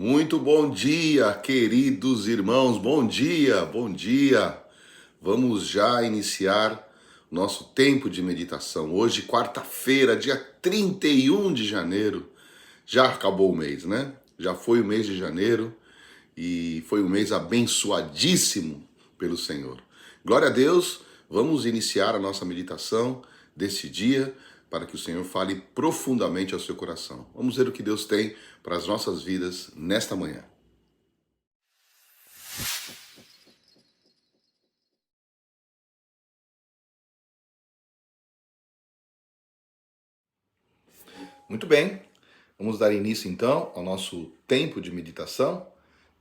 Muito bom dia, queridos irmãos, bom dia, bom dia. Vamos já iniciar nosso tempo de meditação. Hoje, quarta-feira, dia 31 de janeiro. Já acabou o mês, né? Já foi o mês de janeiro e foi um mês abençoadíssimo pelo Senhor. Glória a Deus, vamos iniciar a nossa meditação desse dia para que o Senhor fale profundamente ao seu coração. Vamos ver o que Deus tem para as nossas vidas nesta manhã. Muito bem, vamos dar início então ao nosso tempo de meditação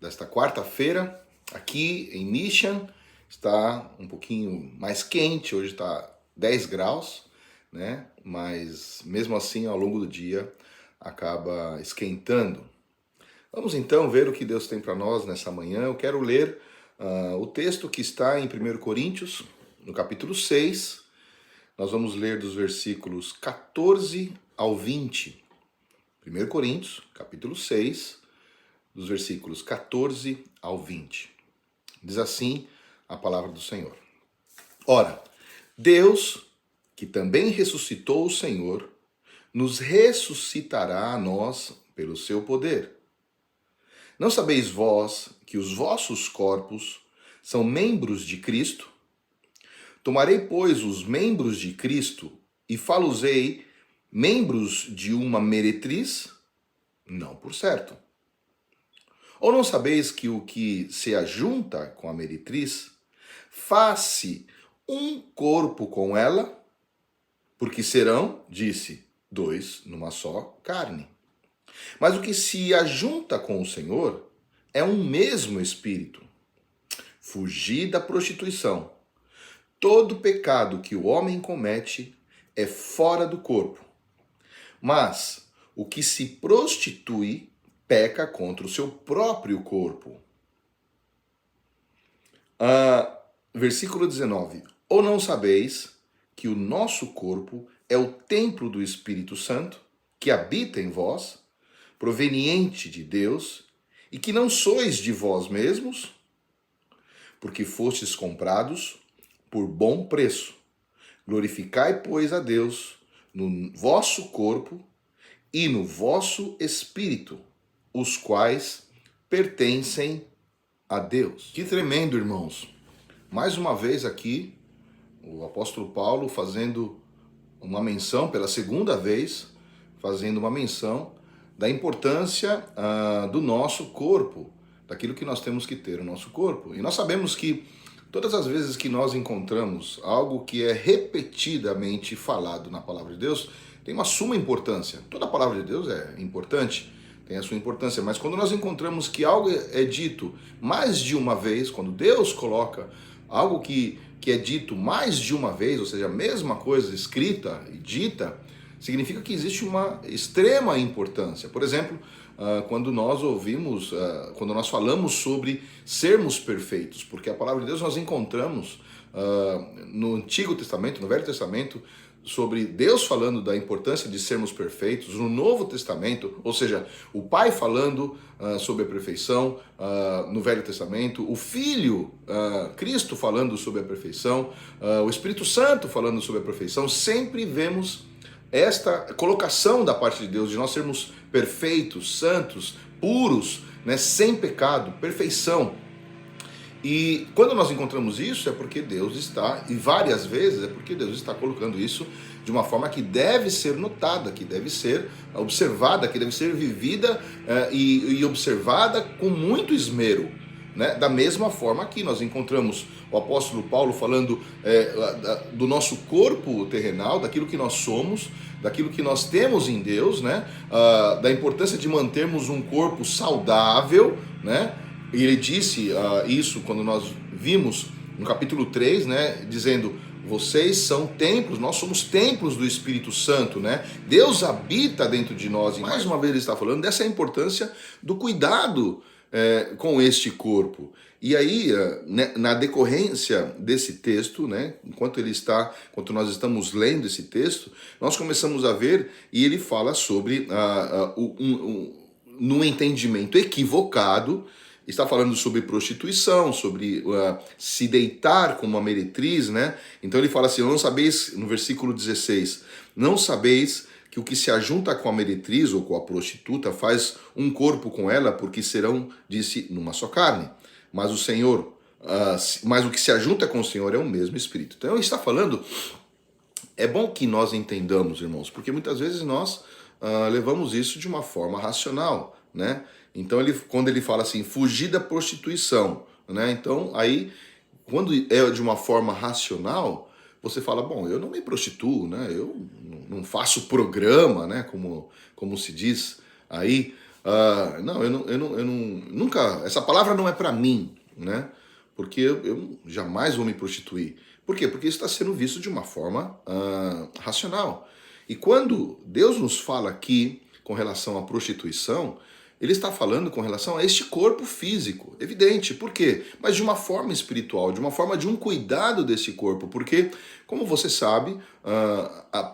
desta quarta-feira. Aqui em Mission está um pouquinho mais quente, hoje está 10 graus, né? Mas mesmo assim ao longo do dia acaba esquentando. Vamos então ver o que Deus tem para nós nessa manhã. Eu quero ler o texto que está em 1 Coríntios, no capítulo 6. Nós vamos ler dos versículos 14 ao 20. 1 Coríntios, capítulo 6, dos versículos 14 ao 20. Diz assim a palavra do Senhor. Ora, Deus, que também ressuscitou o Senhor, nos ressuscitará a nós pelo seu poder. Não sabeis vós que os vossos corpos são membros de Cristo? Tomarei, pois, os membros de Cristo e fá-los-ei membros de uma meretriz? Não, por certo. Ou não sabeis que o que se ajunta com a meretriz faz-se um corpo com ela? Porque serão, disse, dois numa só carne. Mas o que se ajunta com o Senhor é um mesmo espírito. Fugi da prostituição. Todo pecado que o homem comete é fora do corpo. Mas o que se prostitui peca contra o seu próprio corpo. Versículo 19. Ou não sabeis que o nosso corpo é o templo do Espírito Santo, que habita em vós, proveniente de Deus, e que não sois de vós mesmos, porque fostes comprados por bom preço. Glorificai, pois, a Deus no vosso corpo e no vosso espírito, os quais pertencem a Deus. Que tremendo, irmãos! Mais uma vez aqui, o apóstolo Paulo fazendo uma menção, pela segunda vez, fazendo uma menção da importância do nosso corpo, daquilo que nós temos que ter no nosso corpo. E nós sabemos que todas as vezes que nós encontramos algo que é repetidamente falado na palavra de Deus, tem uma suma importância. Toda a palavra de Deus é importante, tem a sua importância, mas quando nós encontramos que algo é dito mais de uma vez, quando Deus coloca algo que é dito mais de uma vez, ou seja, a mesma coisa escrita e dita, significa que existe uma extrema importância. Por exemplo, quando nós ouvimos, quando nós falamos sobre sermos perfeitos, porque a palavra de Deus nós encontramos no Antigo Testamento, no Velho Testamento, sobre Deus falando da importância de sermos perfeitos, no Novo Testamento, ou seja, o Pai falando sobre a perfeição no Velho Testamento, o Filho, Cristo falando sobre a perfeição, o Espírito Santo falando sobre a perfeição, sempre vemos esta colocação da parte de Deus, de nós sermos perfeitos, santos, puros, né, sem pecado, perfeição. E quando nós encontramos isso é porque Deus está, e várias vezes é porque Deus está colocando isso de uma forma que deve ser notada, que deve ser observada, que deve ser vivida e observada com muito esmero. Né? Da mesma forma que nós encontramos o apóstolo Paulo falando do nosso corpo terrenal, daquilo que nós somos, daquilo que nós temos em Deus, né? Da importância de mantermos um corpo saudável, né? E ele disse isso quando nós vimos no capítulo 3, né? Dizendo, vocês são templos, nós somos templos do Espírito Santo, né? Deus habita dentro de nós. E mais uma vez ele está falando dessa importância do cuidado com este corpo. E aí, na decorrência desse texto, né, enquanto nós estamos lendo esse texto, nós começamos a ver, e ele fala sobre num entendimento equivocado, está falando sobre prostituição, sobre se deitar com uma meretriz, né? Então ele fala assim, não sabeis, no versículo 16, não sabeis que o que se ajunta com a meretriz ou com a prostituta faz um corpo com ela, porque serão, disse, numa só carne. Mas o Senhor, mas o que se ajunta com o Senhor é o mesmo Espírito. Então ele está falando, é bom que nós entendamos, irmãos, porque muitas vezes nós levamos isso de uma forma racional, né? Então, quando ele fala assim, fugir da prostituição, né? Então, aí, quando é de uma forma racional, você fala, bom, eu não me prostituo, né? Eu não faço programa, né? Como se diz aí. Não, eu não, nunca, essa palavra não é para mim, né? Porque eu jamais vou me prostituir. Por quê? Porque isso está sendo visto de uma forma racional. E quando Deus nos fala aqui com relação à prostituição, ele está falando com relação a este corpo físico, evidente. Por quê? Mas de uma forma espiritual, de uma forma de um cuidado desse corpo. Porque, como você sabe,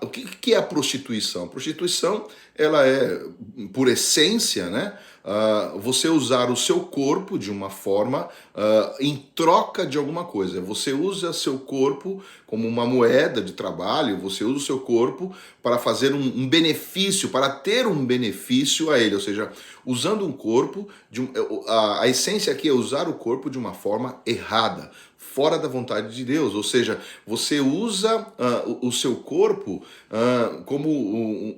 o que é a prostituição? A prostituição, ela é, por essência, né? Você usar o seu corpo de uma forma em troca de alguma coisa. Você usa seu corpo como uma moeda de trabalho, você usa o seu corpo para fazer um benefício, para ter um benefício a ele, ou seja, usando um corpo, a essência aqui é usar o corpo de uma forma errada, fora da vontade de Deus, ou seja, você usa o seu corpo como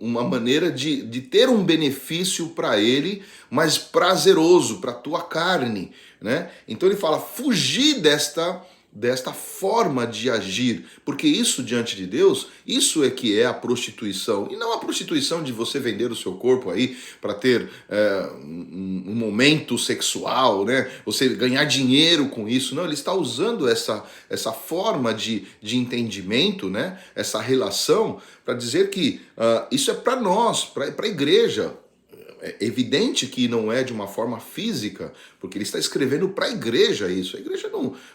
uma maneira de ter um benefício para ele, mas prazeroso, para a tua carne, né? Então ele fala, fugir desta forma de agir, porque isso diante de Deus, isso é que é a prostituição, e não a prostituição de você vender o seu corpo aí para ter um momento sexual, né? Você ganhar dinheiro com isso, não, ele está usando essa forma de entendimento, né? Essa relação para dizer que isso é para nós, para a igreja. É evidente que não é de uma forma física, porque ele está escrevendo para a igreja isso. A igreja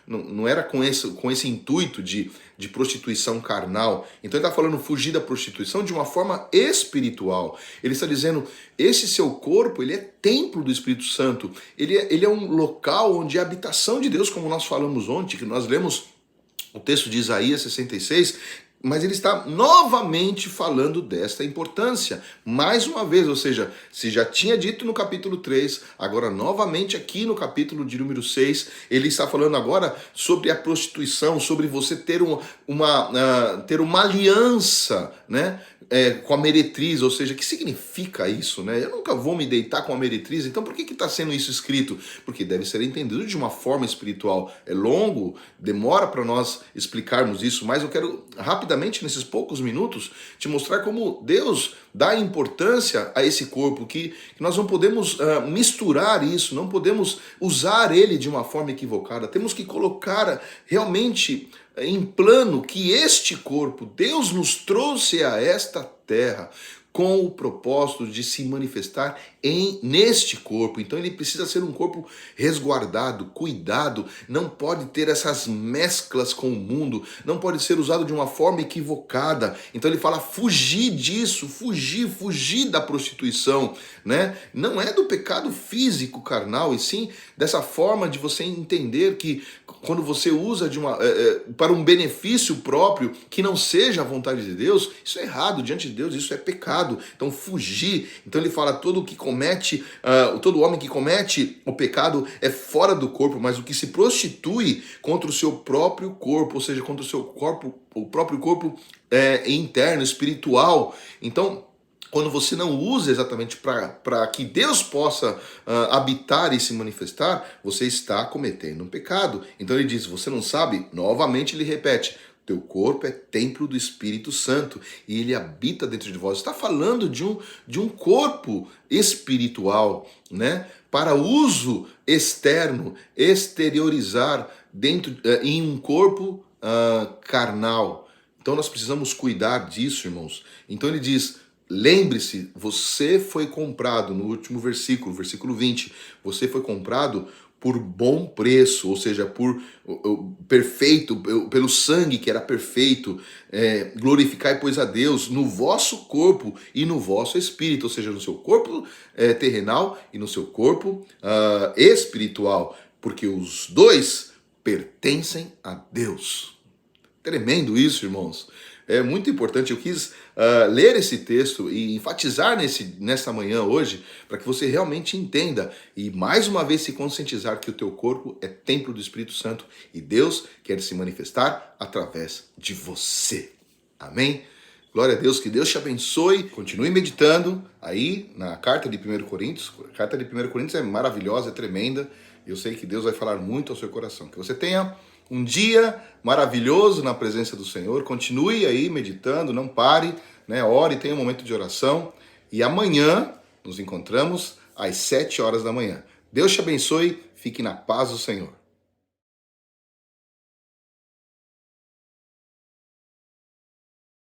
não era com esse intuito de prostituição carnal. Então ele está falando fugir da prostituição de uma forma espiritual. Ele está dizendo, esse seu corpo, ele é templo do Espírito Santo. Ele é um local onde é a habitação de Deus, como nós falamos ontem, que nós lemos o texto de Isaías 66, mas ele está novamente falando desta importância, mais uma vez, ou seja, se já tinha dito no capítulo 3, agora novamente aqui no capítulo de número 6, ele está falando agora sobre a prostituição, sobre você ter uma aliança, né? Com a meretriz, ou seja, o que significa isso, né? Eu nunca vou me deitar com a meretriz, então por que está sendo isso escrito? Porque deve ser entendido de uma forma espiritual. É longo, demora para nós explicarmos isso, mas eu quero rapidamente, nesses poucos minutos, te mostrar como Deus dá importância a esse corpo, que nós não podemos misturar isso, não podemos usar ele de uma forma equivocada, temos que colocar realmente em plano que este corpo, Deus nos trouxe a esta terra com o propósito de se manifestar neste corpo. Então ele precisa ser um corpo resguardado, cuidado, não pode ter essas mesclas com o mundo, não pode ser usado de uma forma equivocada. Então ele fala fugir disso, fugir da prostituição, né? Não é do pecado físico carnal, e sim dessa forma de você entender que quando você usa para um benefício próprio que não seja a vontade de Deus, isso é errado diante de Deus, isso é pecado. Então fugir. Então ele fala todo homem que comete o pecado é fora do corpo, mas o que se prostitui contra o seu próprio corpo, ou seja, contra o seu corpo, o próprio corpo interno, espiritual. Então quando você não usa exatamente para que Deus possa habitar e se manifestar, você está cometendo um pecado. Então ele diz, você não sabe? Novamente ele repete, teu corpo é templo do Espírito Santo e ele habita dentro de vós. Está falando de um corpo espiritual, né? Para uso externo, exteriorizar em um corpo carnal. Então nós precisamos cuidar disso, irmãos. Então ele diz, lembre-se, você foi comprado, no último versículo 20, você foi comprado por bom preço, ou seja, por perfeito, pelo sangue que era perfeito. Glorificai, pois, a Deus no vosso corpo e no vosso espírito, ou seja, no seu corpo terrenal e no seu corpo espiritual, porque os dois pertencem a Deus. Tremendo isso, irmãos. É muito importante. Eu quis ler esse texto e enfatizar nessa manhã hoje, para que você realmente entenda e mais uma vez se conscientizar que o teu corpo é templo do Espírito Santo e Deus quer se manifestar através de você. Amém? Glória a Deus, que Deus te abençoe. Continue meditando aí na carta de 1 Coríntios. A carta de 1 Coríntios é maravilhosa, é tremenda. Eu sei que Deus vai falar muito ao seu coração. Que você tenha um dia maravilhoso na presença do Senhor. Continue aí meditando, não pare, né? Ore, tenha um momento de oração. E amanhã nos encontramos às 7 horas da manhã. Deus te abençoe, fique na paz do Senhor.